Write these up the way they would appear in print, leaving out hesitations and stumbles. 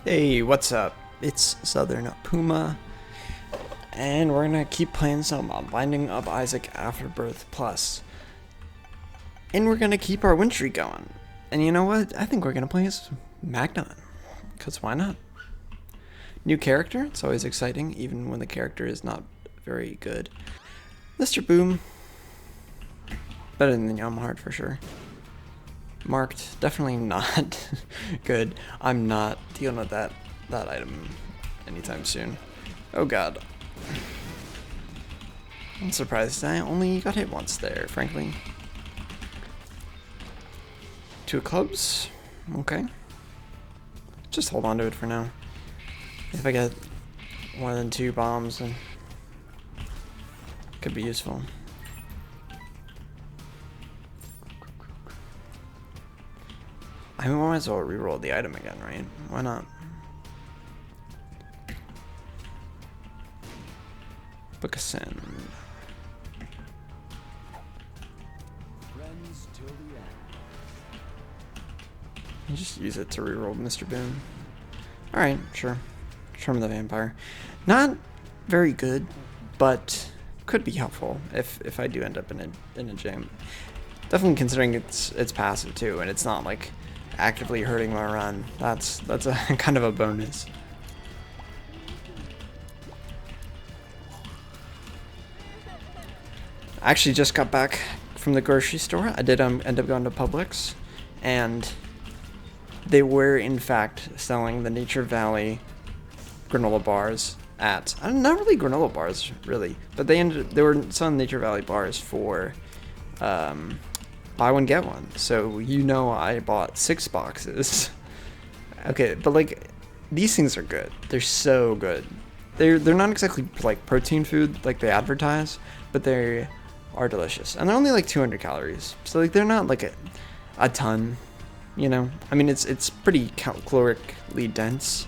Hey, what's up? It's Southern Puma, and we're gonna keep playing some Binding of Isaac Afterbirth Plus. And we're gonna keep our win streak going. And you know what? I think we're gonna play as Magnon. Because why not? New character, it's always exciting, even when the character is not very good. Mr. Boom. Better than Yamahart for sure. Marked, definitely not good. I'm not dealing with that item anytime soon. Oh god. I'm surprised I only got hit once there, frankly. 2 clubs? Okay. Just hold on to it for now. If I get more than 2 bombs, then could be useful. I mean, we might as well reroll the item again, right? Why not? Book a send. You just use it to reroll Mr. Boom. Alright, sure. Charm of the Vampire. Not very good, but could be helpful if I do end up in a jam. Definitely considering it's passive too, and it's not like actively hurting my run. That's a kind of a bonus. I actually just got back from the grocery store. I did end up going to Publix, and they were in fact selling the Nature Valley granola bars at not really granola bars really, but they were selling Nature Valley bars for buy one get one. So I bought 6 boxes. Okay, but like these things are good. They're so good. They're not exactly like protein food like they advertise, but they are delicious, and they're only like 200 calories. So like they're not like a ton, you know. I mean it's pretty calorically dense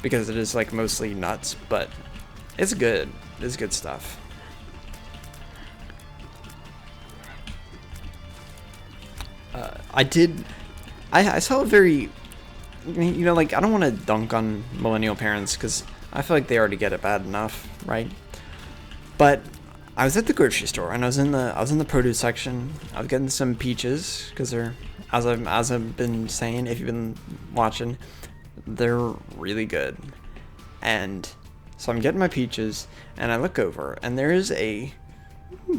because it is like mostly nuts, but it's good. It's good stuff. I saw a very, like, I don't want to dunk on millennial parents because I feel like they already get it bad enough, right? But I was at the grocery store and I was in the produce section. I was getting some peaches because they're, as I've been saying, if you've been watching, they're really good. And so I'm getting my peaches and I look over and there is a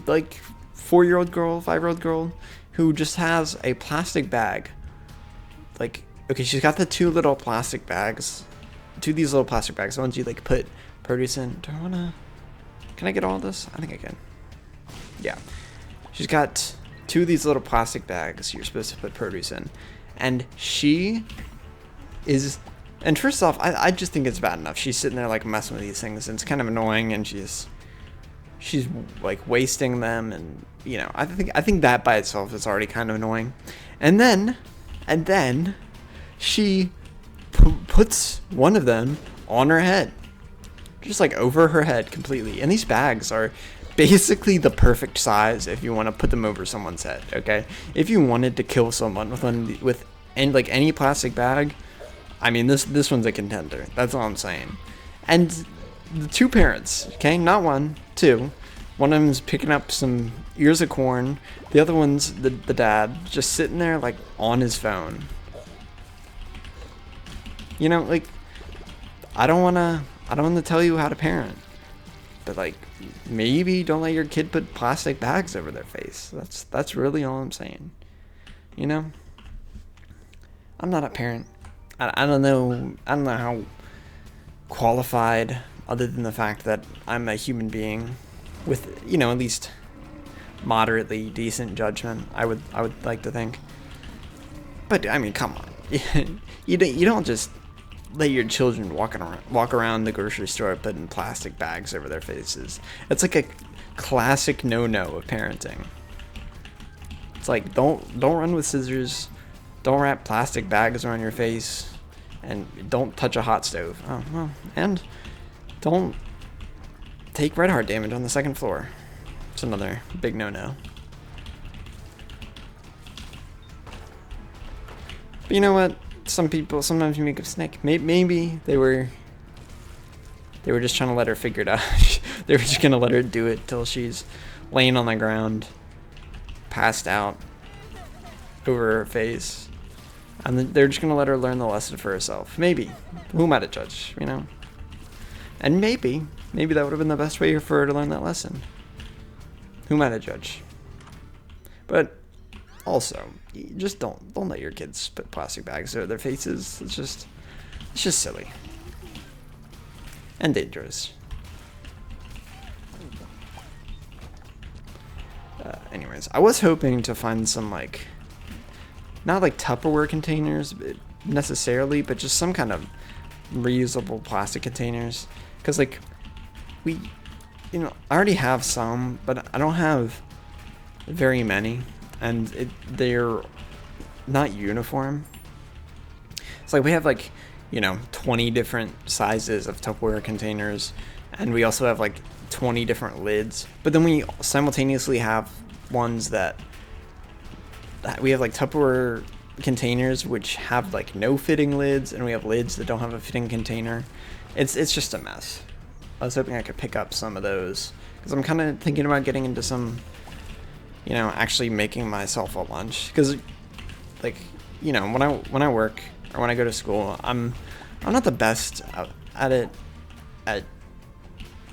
like 4-year-old girl, 5-year-old girl who just has a plastic bag. Like, okay, she's got the 2 little plastic bags. 2 of these little plastic bags, the ones you like put produce in. Can I get all this? I think I can. Yeah. She's got 2 of these little plastic bags you're supposed to put produce in. And she is, and first off, I just think it's bad enough. She's sitting there like messing with these things and it's kind of annoying, and she's like wasting them, and I think that by itself is already kind of annoying. And then she puts one of them on her head, just like over her head completely. And these bags are basically the perfect size if you want to put them over someone's head. Okay, if you wanted to kill someone with any plastic bag, I mean this one's a contender. That's all I'm saying. And the 2 parents, okay, not 1, 2. One of them's picking up some ears of corn. The other one's the dad, just sitting there like on his phone. Like, I don't wanna tell you how to parent, but like maybe don't let your kid put plastic bags over their face. That's really all I'm saying. I'm not a parent. I don't know how qualified, other than the fact that I'm a human being with at least moderately decent judgment. I would like to think. But I mean, come on. you don't just let your children walk around the grocery store putting plastic bags over their faces. It's like a classic no-no of parenting. It's like don't run with scissors, don't wrap plastic bags around your face, and don't touch a hot stove. Oh well, and don't take red heart damage on the 2nd floor. It's another big no-no. But you know what? some people sometimes you make a snake. Maybe they were just trying to let her figure it out. They were just gonna let her do it till she's laying on the ground, passed out over her face, and then they're just gonna let her learn the lesson for herself. Maybe. Who am I to judge, you know? And maybe that would have been the best way for her to learn that lesson. Who am I to judge? But also, you just don't let your kids put plastic bags over their faces. It's just silly and dangerous. Anyways, I was hoping to find some like, not like Tupperware containers necessarily, but just some kind of reusable plastic containers. Because like I already have some, but I don't have very many, and they're not uniform. It's like we have like 20 different sizes of Tupperware containers, and we also have like 20 different lids. But then we simultaneously have ones that we have like Tupperware containers which have like no fitting lids, and we have lids that don't have a fitting container. It's just a mess. I was hoping I could pick up some of those, because I'm kind of thinking about getting into some, actually making myself a lunch. Because like when I work or when I go to school, I'm not the best at it, at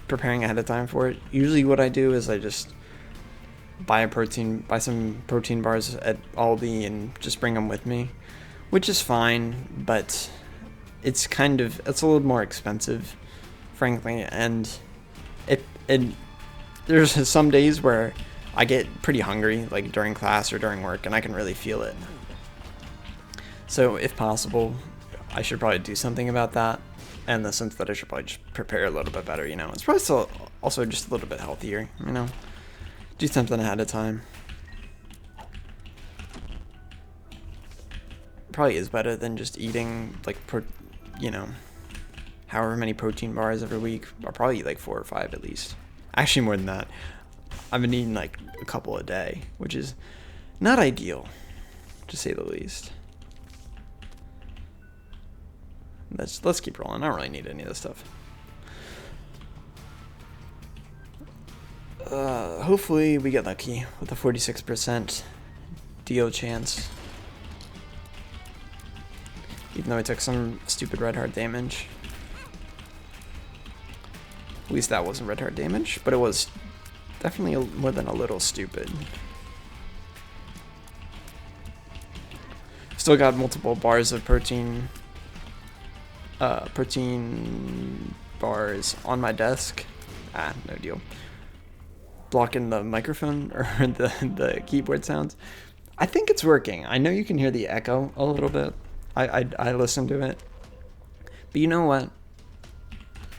preparing ahead of time for it. Usually what I do is I just buy some protein bars at Aldi and just bring them with me, which is fine, but it's a little more expensive, frankly, and there's some days where I get pretty hungry, like during class or during work, and I can really feel it. So if possible, I should probably do something about that, in the sense that I should probably just prepare a little bit better, It's probably still also just a little bit healthier, Do something ahead of time. Probably is better than just eating like however many protein bars every week. I'll probably eat like 4 or 5 at least. Actually more than that. I've been eating like a couple a day, which is not ideal, to say the least. Let's keep rolling. I don't really need any of this stuff. Hopefully we get lucky with a 46% deal chance. Even though I took some stupid red heart damage. At least that wasn't red heart damage, but it was definitely more than a little stupid. Still got multiple bars of protein bars on my desk. No deal. Blocking the microphone or the keyboard sounds. I think it's working. I know you can hear the echo a little bit. I listened to it. But you know what?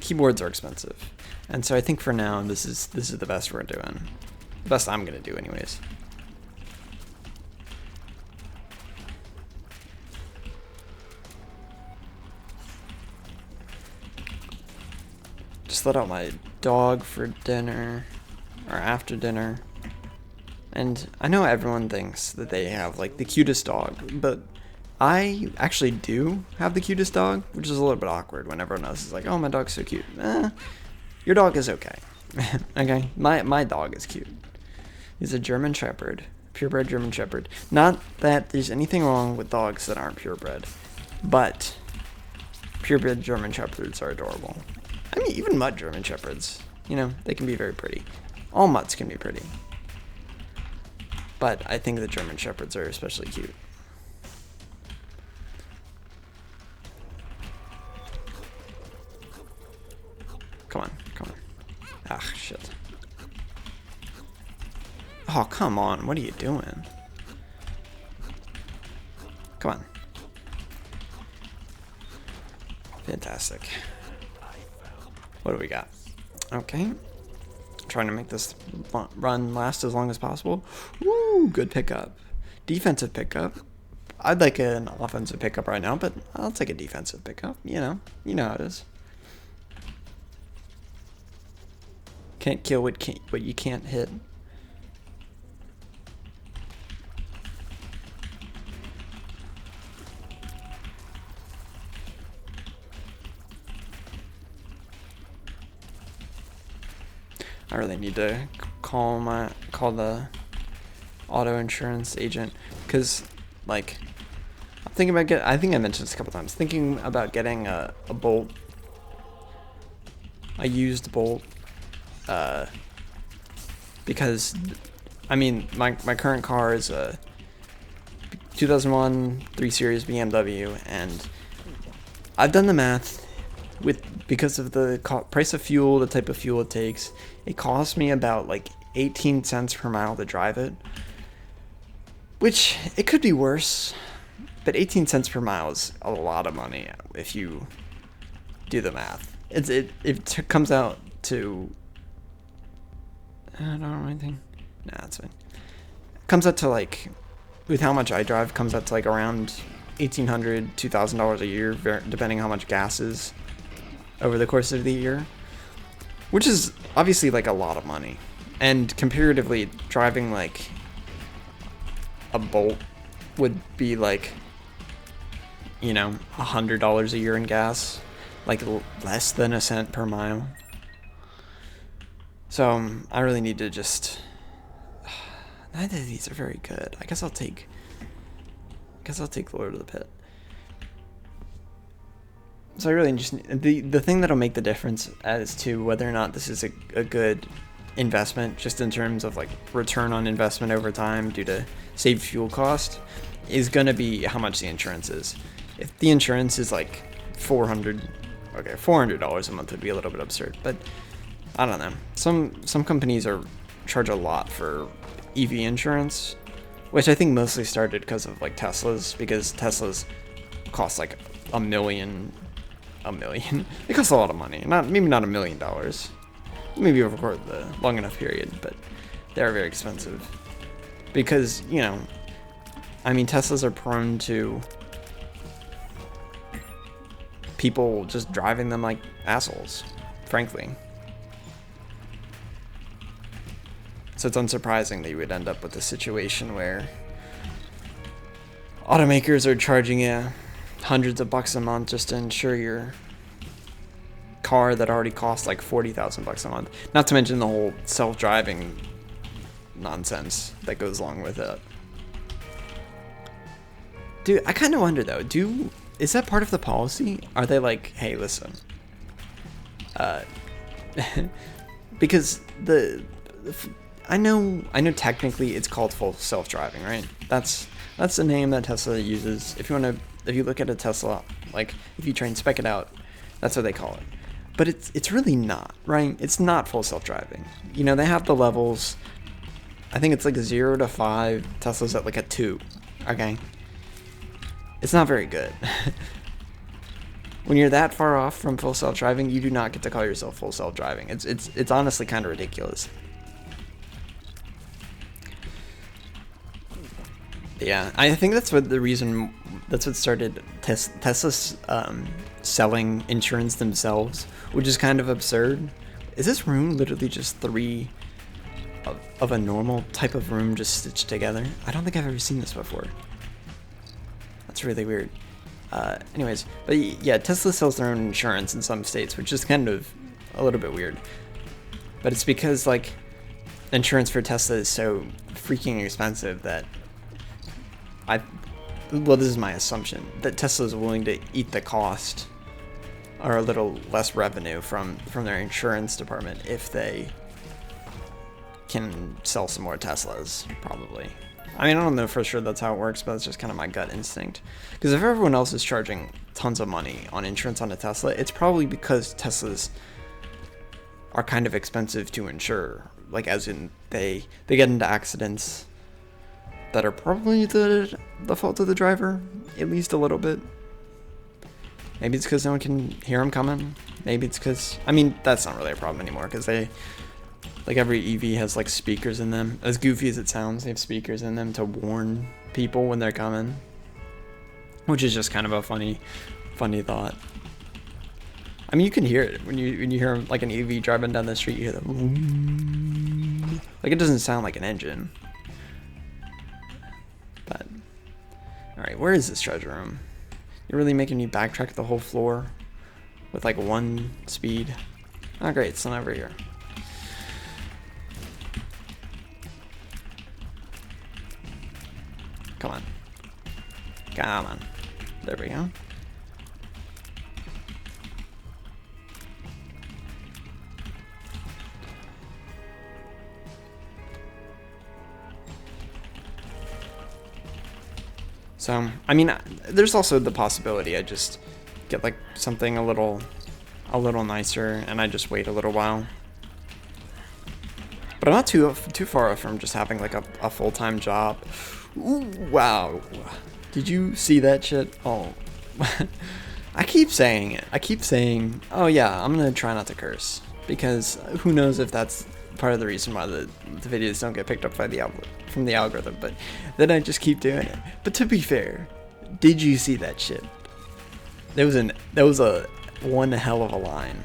Keyboards are expensive. And so I think for now this is the best we're doing. The best I'm gonna do anyways. Just let out my dog for dinner. Or after dinner. And I know everyone thinks that they have like the cutest dog, but I actually do have the cutest dog, which is a little bit awkward when everyone else is like, oh, my dog's so cute. Your dog is okay. Okay, my dog is cute. He's a German Shepherd, purebred German Shepherd. Not that there's anything wrong with dogs that aren't purebred, but purebred German Shepherds are adorable. I mean, even mutt German Shepherds, they can be very pretty. All mutts can be pretty. But I think the German Shepherds are especially cute. Come on. Ah, shit. Oh, come on. What are you doing? Come on. Fantastic. What do we got? Okay. Trying to make this run last as long as possible. Woo, good pickup. Defensive pickup. I'd like an offensive pickup right now, but I'll take a defensive pickup. You know how it is. Can't kill what you can't hit. I really need to call the auto insurance agent, because like I'm thinking about I think I mentioned this a couple times, thinking about getting a Bolt, a used Bolt, because I mean my current car is a 2001 3 Series BMW, and I've done the math because of the price of fuel, the type of fuel it takes. It costs me about like 18 cents per mile to drive it, which it could be worse, but 18 cents per mile is a lot of money if you do the math. It comes out to, I don't know anything. Nah, that's fine. It comes out to like, with how much I drive, comes out to like around $1,800, $2,000 a year, depending on how much gas is over the course of the year, which is obviously like a lot of money. And comparatively, driving like a Bolt would be like, you know, $100 a year in gas, like less than a cent per mile. So I really need to just, neither of these are very good. I guess I'll take Lord of the Pit. So I really just, the thing that'll make the difference as to whether or not this is a good investment, just in terms of like return on investment over time due to saved fuel cost, is going to be how much the insurance is. If the insurance is like $400 a month would be a little bit absurd, but I don't know. Some companies charge a lot for EV insurance, which I think mostly started because of like Teslas, because Teslas cost like a million. It costs a lot of money. Maybe not $1 million. Maybe over the long enough period, but they're very expensive. Because, you know, I mean, Teslas are prone to people just driving them like assholes, frankly. So it's unsurprising that you would end up with a situation where automakers are charging you hundreds of bucks a month just to insure your car that already costs like $40,000 a month. Not to mention the whole self-driving nonsense that goes along with it. Dude, I kind of wonder though, is that part of the policy? Are they like, hey, listen, because I know technically it's called full self-driving, right? That's the name that Tesla uses. If you look at a Tesla, like if you try and spec it out, that's what they call it. But it's really not, right? It's not full self-driving. You know, they have the levels. I think it's like 0 to 5. Tesla's at like a 2. Okay. It's not very good. When you're that far off from full self-driving, you do not get to call yourself full self-driving. It's honestly kind of ridiculous. Yeah, I think that's what started Tesla's selling insurance themselves, which is kind of absurd. Is this room literally just 3 of a normal type of room just stitched together? I don't think I've ever seen this before. That's really weird. Anyways, but yeah, Tesla sells their own insurance in some states, which is kind of a little bit weird. But it's because like insurance for Tesla is so freaking expensive that this is my assumption, that Tesla is willing to eat the cost or a little less revenue from their insurance department if they can sell some more Teslas, probably. I mean, I don't know for sure that's how it works, but it's just kind of my gut instinct. Because if everyone else is charging tons of money on insurance on a Tesla, it's probably because Teslas are kind of expensive to insure. Like, as in, they get into accidents that are probably the fault of the driver, at least a little bit. Maybe it's because no one can hear them coming. Maybe it's because, I mean, that's not really a problem anymore, because like every EV has like speakers in them. As goofy as it sounds, they have speakers in them to warn people when they're coming, which is just kind of a funny thought. I mean, you can hear it when you hear like an EV driving down the street. You hear the vroom. Like, it doesn't sound like an engine. But all right, where is this treasure room? You're really making me backtrack the whole floor with like 1 speed. Oh great, it's not over here. Come on. There we go. So, I mean, there's also the possibility I just get like something a little nicer, and I just wait a little while. But I'm not too far off from just having like a full-time job. Ooh, wow. Did you see that shit? Oh. I keep saying it. I keep saying, oh yeah, I'm gonna try not to curse. Because who knows if that's part of the reason why the videos don't get picked up by from the algorithm. But then I just keep doing it. But to be fair, did you see that shit? That was a one hell of a line.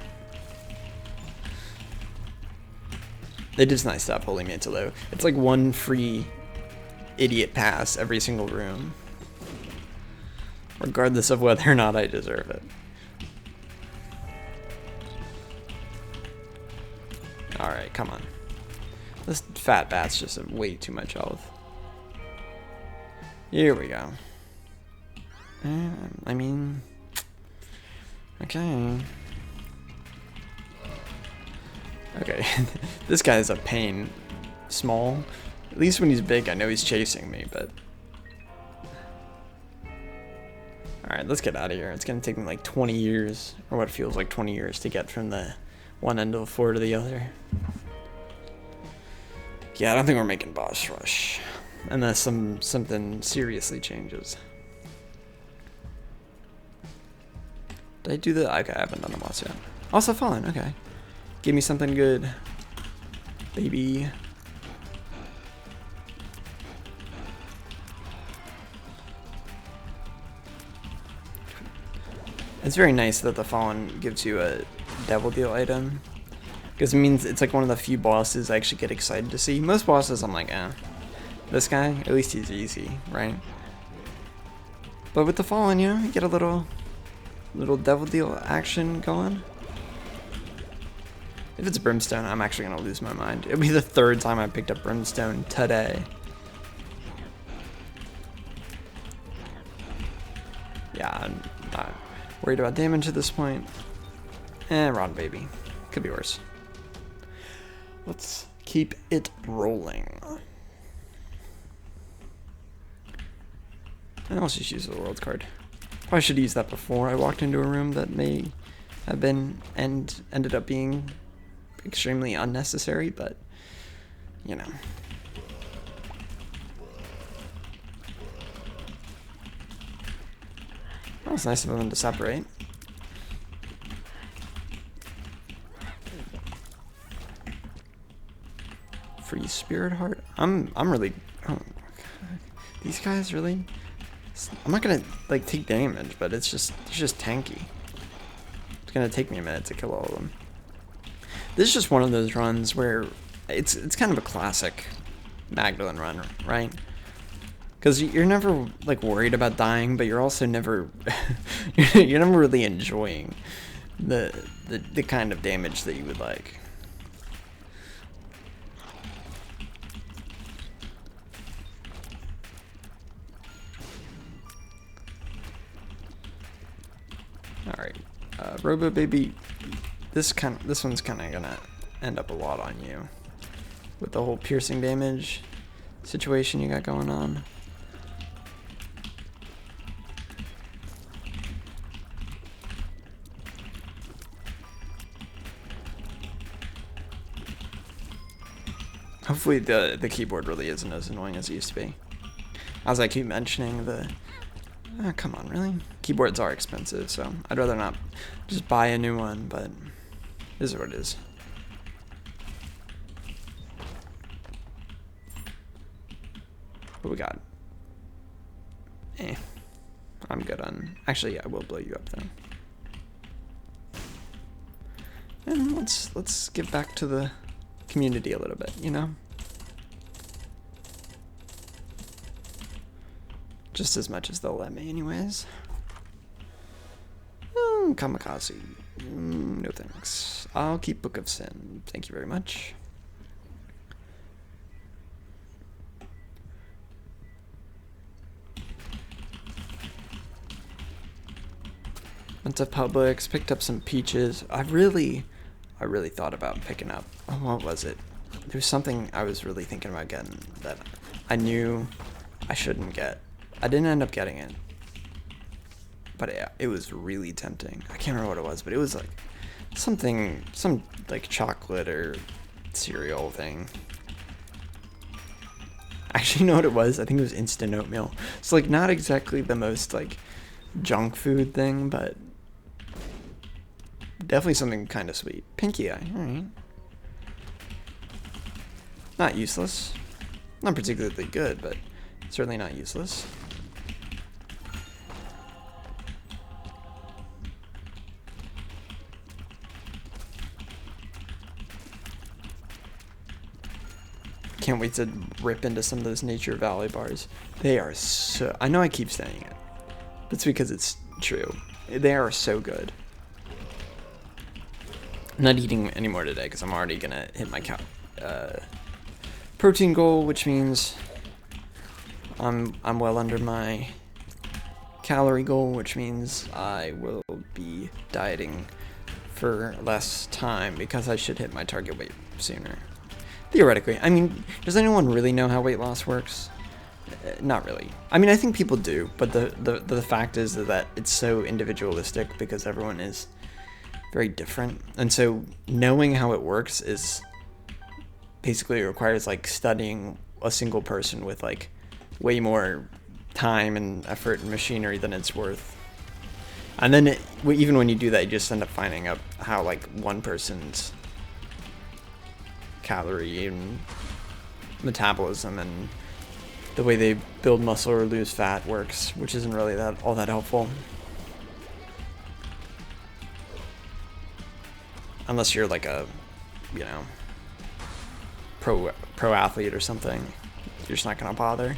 They just not stop holding me to low. It's like one free idiot pass every single room, regardless of whether or not I deserve it. Alright, come on. This fat bat's just way too much health. Here we go. I mean, okay. Okay, this guy is a pain. Small. At least when he's big, I know he's chasing me, but... Alright, let's get out of here. It's gonna take me like 20 years, or what feels like 20 years, to get from the one end of the floor to the other. Yeah, I don't think we're making boss rush. Unless something seriously changes. Did I do the... Okay, I haven't done the boss yet. Also fun, okay. Give me something good, baby. It's very nice that the Fallen gives you a Devil Deal item, because it means it's like one of the few bosses I actually get excited to see. Most bosses I'm like, eh. This guy, at least he's easy, right? But with the Fallen, you know, you get a little Devil Deal action going. If it's Brimstone, I'm actually gonna lose my mind. It'll be the third time I picked up Brimstone today. Yeah, I'm not worried about damage at this point. Run, baby. Could be worse. Let's keep it rolling. And I'll just use the world card. Probably should use that before I walked into a room that may have been and ended up being extremely unnecessary, but you know. That was nice of them to separate. Free Spirit Heart. I'm really. Oh, these guys really. I'm not gonna like take damage, but it's just tanky. It's gonna take me a minute to kill all of them. This is just one of those runs where it's kind of a classic Magdalene run, right? Because you're never like worried about dying, but you're also never you're never really enjoying the kind of damage that you would like. All right, Robo Baby. This one's kind of gonna end up a lot on you with the whole piercing damage situation you got going on. Hopefully the keyboard really isn't as annoying as it used to be. As I keep mentioning, come on, really? Keyboards are expensive, so I'd rather not just buy a new one, but this is what it is. What we got? I'm good on... Actually, yeah, I will blow you up, though. And let's give back to the community a little bit, you know? Just as much as they'll let me, anyways. Kamikaze. No thanks. I'll keep Book of Sin. Thank you very much. Went to Publix, picked up some peaches. I really thought about picking up. Oh, what was it? There was something I was really thinking about getting that I knew I shouldn't get. I didn't end up getting it. But yeah, it was really tempting. I can't remember what it was, but it was like some like chocolate or cereal thing. Actually, you know what it was? I think it was instant oatmeal. It's like not exactly the most like junk food thing, but definitely something kind of sweet. Pinky eye, alright. Not useless. Not particularly good, but certainly not useless. Can't wait to rip into some of those Nature Valley bars. They are so... I know I keep saying it. That's because it's true. They are so good. I'm not eating any more today because I'm already going to hit my protein goal, which means I'm well under my calorie goal, which means I will be dieting for less time because I should hit my target weight sooner. Theoretically. I mean, does anyone really know how weight loss works? Not really. I mean, I think people do, but the fact is that it's so individualistic because everyone is very different. And so knowing how it works is basically requires like studying a single person with like way more time and effort and machinery than it's worth. And then even when you do that, you just end up finding out how like one person's calorie and metabolism and the way they build muscle or lose fat works, which isn't really all that helpful. Unless you're like a, you know, pro athlete or something. You're just not gonna bother.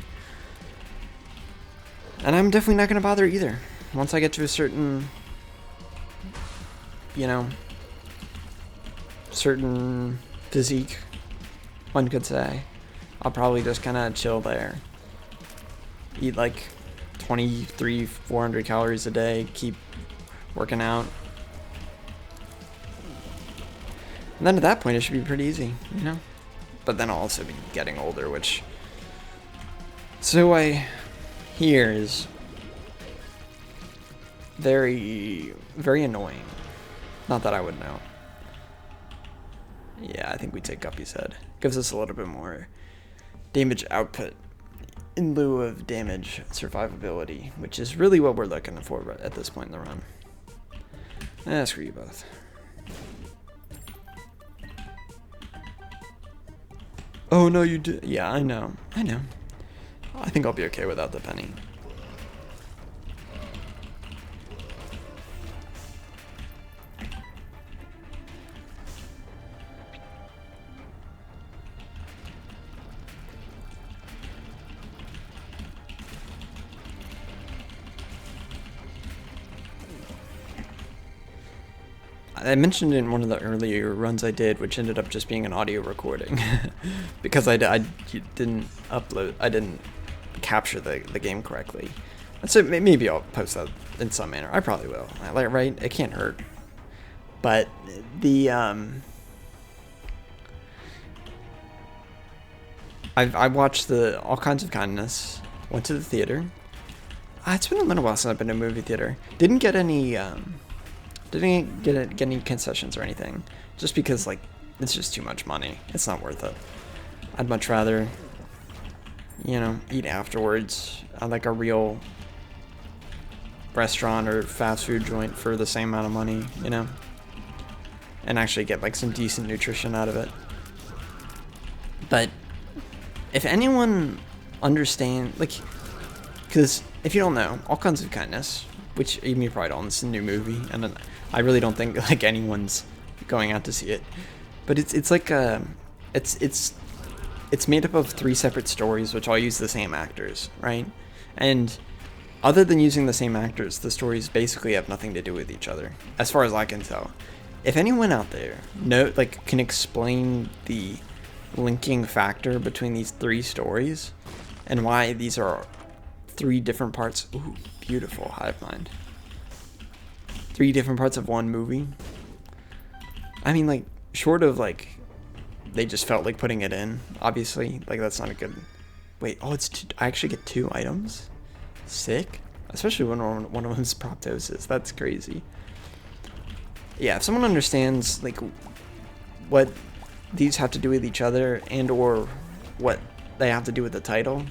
And I'm definitely not gonna bother either. Once I get to a certain, you know, certain physique, one could say, I'll probably just kind of chill there. Eat like 400 calories a day, keep working out. And then at that point, it should be pretty easy, you know? But then I'll also be getting older, which... So I hear is very, very annoying. Not that I would know. Yeah, I think we take Guppy's head. Gives us a little bit more damage output in lieu of damage survivability, which is really what we're looking for at this point in the run. Screw you both. Oh no, you did. Yeah, I know. I think I'll be okay without the penny. I mentioned in one of the earlier runs I did, which ended up just being an audio recording, because I didn't upload, I didn't capture the game correctly. And so maybe I'll post that in some manner. I probably will, right? It can't hurt. But the I watched the All Kinds of Kindness. Went to the theater. It's been a little while since I've been to a movie theater. Didn't get any any concessions or anything, just because like it's just too much money. It's not worth it. I'd much rather, you know, eat afterwards at like a real restaurant or fast food joint for the same amount of money, you know, and actually get like some decent nutrition out of it. But if anyone understand, like, because if you don't know, All Kinds of Kindness, which even you probably don't, it's a new movie, and I really don't think like anyone's going out to see it. But it's like it's made up of 3 separate stories, which all use the same actors, right? And other than using the same actors, the stories basically have nothing to do with each other, as far as I can tell. If anyone out there can explain the linking factor between these 3 stories and why these are 3 different parts. Ooh, beautiful hive mind. three different parts of one movie. I mean, like, short of, like, they just felt like putting it in, obviously. Like, that's not a good... Wait, oh, I actually get 2 items? Sick. Especially when one of them's proptosis. That's crazy. Yeah, if someone understands, like, what these have to do with each other and or what they have to do with the title,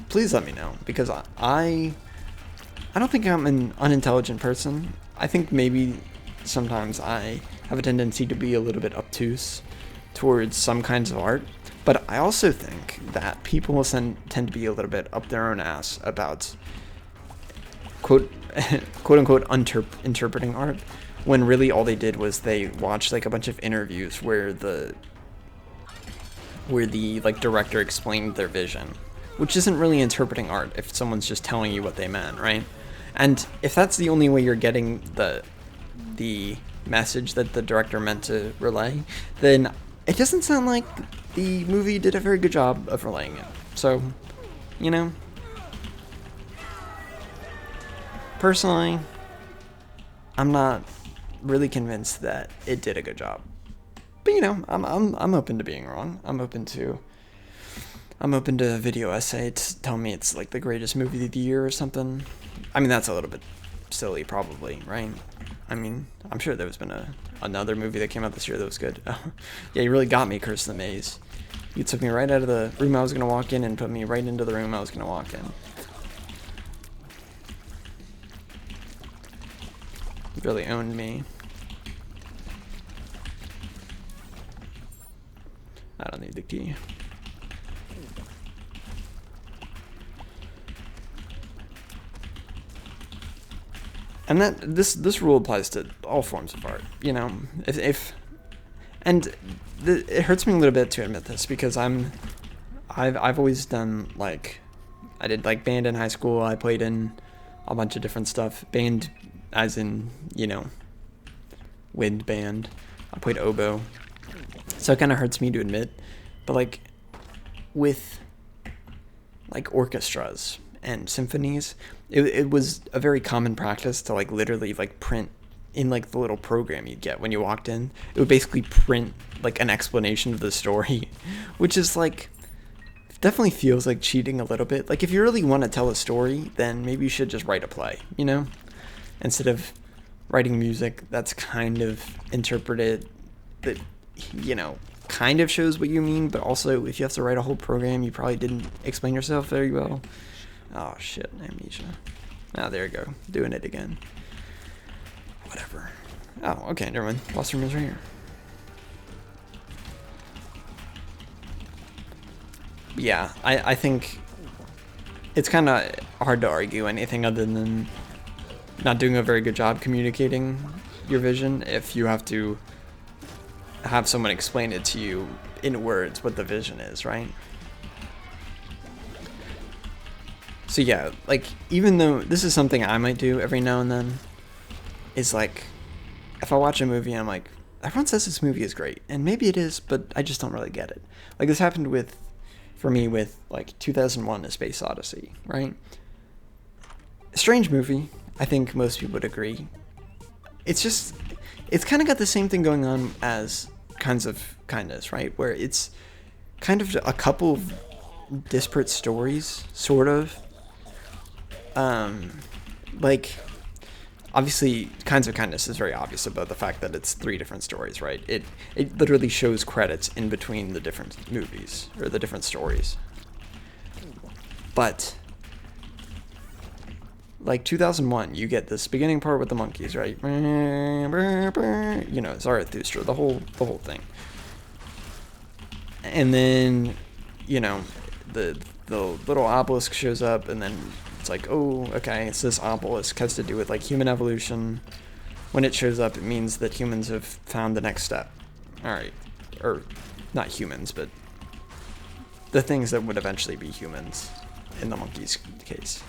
please let me know. Because I don't think I'm an unintelligent person. I think maybe sometimes I have a tendency to be a little bit obtuse towards some kinds of art. But I also think that people will tend to be a little bit up their own ass about quote unquote interpreting art, when really all they did was they watched like a bunch of interviews where the like director explained their vision, which isn't really interpreting art if someone's just telling you what they meant, right? And if that's the only way you're getting the message that the director meant to relay, then it doesn't sound like the movie did a very good job of relaying it. So, you know, personally, I'm not really convinced that it did a good job. But you know, I'm open to being wrong. I'm open to a video essay to tell me it's like the greatest movie of the year or something. I mean, that's a little bit silly, probably, right? I mean, I'm sure there's been another movie that came out this year that was good. Yeah, you really got me, Curse the Maze. You took me right out of the room I was gonna walk in and put me right into the room I was gonna walk in. You really owned me. I don't need the key. And this rule applies to all forms of art, you know. It hurts me a little bit to admit this because I've always done, like, I did like band in high school. I played in a bunch of different stuff. Band, as in, you know, wind band. I played oboe. So it kind of hurts me to admit, but like with like orchestras and symphonies, it was a very common practice to like literally like print in like the little program you'd get when you walked in. It would basically print like an explanation of the story, which is like definitely feels like cheating a little bit. Like if you really want to tell a story, then maybe you should just write a play, you know, instead of writing music that's kind of interpreted that, you know, kind of shows what you mean, but also if you have to write a whole program, you probably didn't explain yourself very well. Oh shit, amnesia. Ah, there you go, doing it again. Whatever. Oh, okay, never mind. Lost room is right here. Yeah, I think it's kind of hard to argue anything other than not doing a very good job communicating your vision if you have to have someone explain it to you in words what the vision is, right? So yeah, like, even though this is something I might do every now and then, is like, if I watch a movie and I'm like, everyone says this movie is great, and maybe it is, but I just don't really get it. Like, this happened for me with, like, 2001: A Space Odyssey, right? Strange movie, I think most people would agree. It's kind of got the same thing going on as Kinds of Kindness, right? Where it's kind of a couple of disparate stories, sort of. Like, obviously, Kinds of Kindness is very obvious about the fact that it's 3 different stories, right? It literally shows credits in between the different movies, or the different stories. But, like, 2001, you get this beginning part with the monkeys, right? You know, Zarathustra, the whole thing. And then, you know, the little obelisk shows up, and then it's like, oh, okay, so this obelisk has to do with, like, human evolution. When it shows up, it means that humans have found the next step. Alright. Or, not humans, but the things that would eventually be humans, in the monkey's case.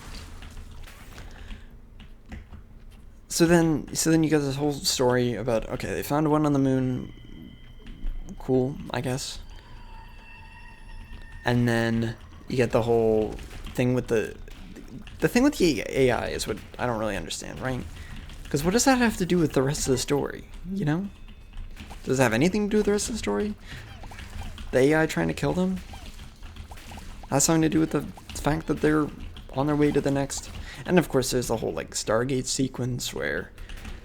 So then you get this whole story about, okay, they found one on the moon. Cool, I guess. And then you get the whole thing with the thing with the AI is what I don't really understand, right? Because what does that have to do with the rest of the story, you know? Does it have anything to do with the rest of the story? The AI trying to kill them? Has something to do with the fact that they're on their way to the next... And of course there's the whole like Stargate sequence where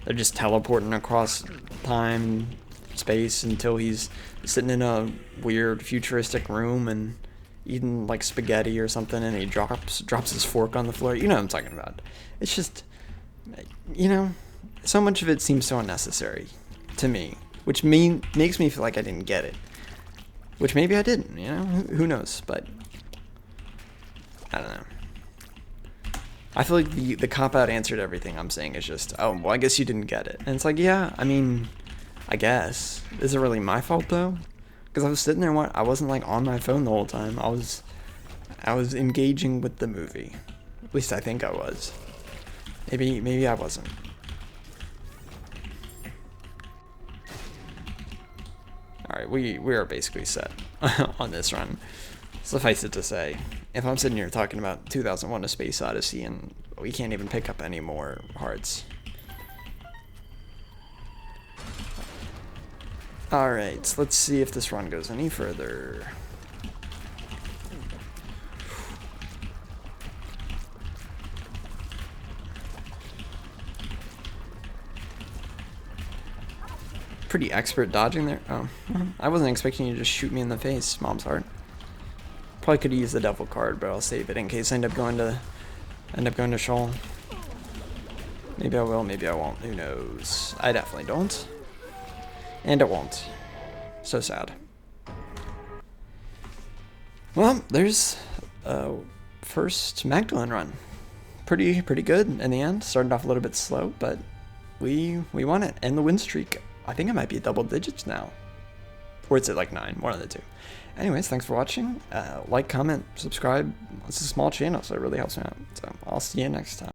they're just teleporting across time, space until he's sitting in a weird futuristic room and eating like spaghetti or something, and he drops his fork on the floor. You know what I'm talking about. It's just, you know, so much of it seems so unnecessary to me, which makes me feel like I didn't get it. Which maybe I didn't, you know? Who knows? But I don't know. I feel like the cop-out answer to everything I'm saying is just, oh, well, I guess you didn't get it. And it's like, yeah, I mean, I guess. Is it really my fault, though? Because I was sitting there, I wasn't, like, on my phone the whole time. I was engaging with the movie. At least I think I was. Maybe I wasn't. Alright, we are basically set on this run. Suffice it to say, if I'm sitting here talking about 2001: A Space Odyssey and we can't even pick up any more hearts. Alright, let's see if this run goes any further. Pretty expert dodging there. Oh, I wasn't expecting you to just shoot me in the face, Mom's heart. Probably could have used the devil card, but I'll save it in case I end up going to Sheol. Maybe I will, maybe I won't. Who knows? I definitely don't. And it won't. So sad. Well, there's first Magdalene run. Pretty good in the end. Started off a little bit slow, but we won it. And the win streak, I think it might be double digits now. Or it's at like 9, one of the two. Anyways, thanks for watching. Like, comment, subscribe. It's a small channel, so it really helps me out. So I'll see you next time.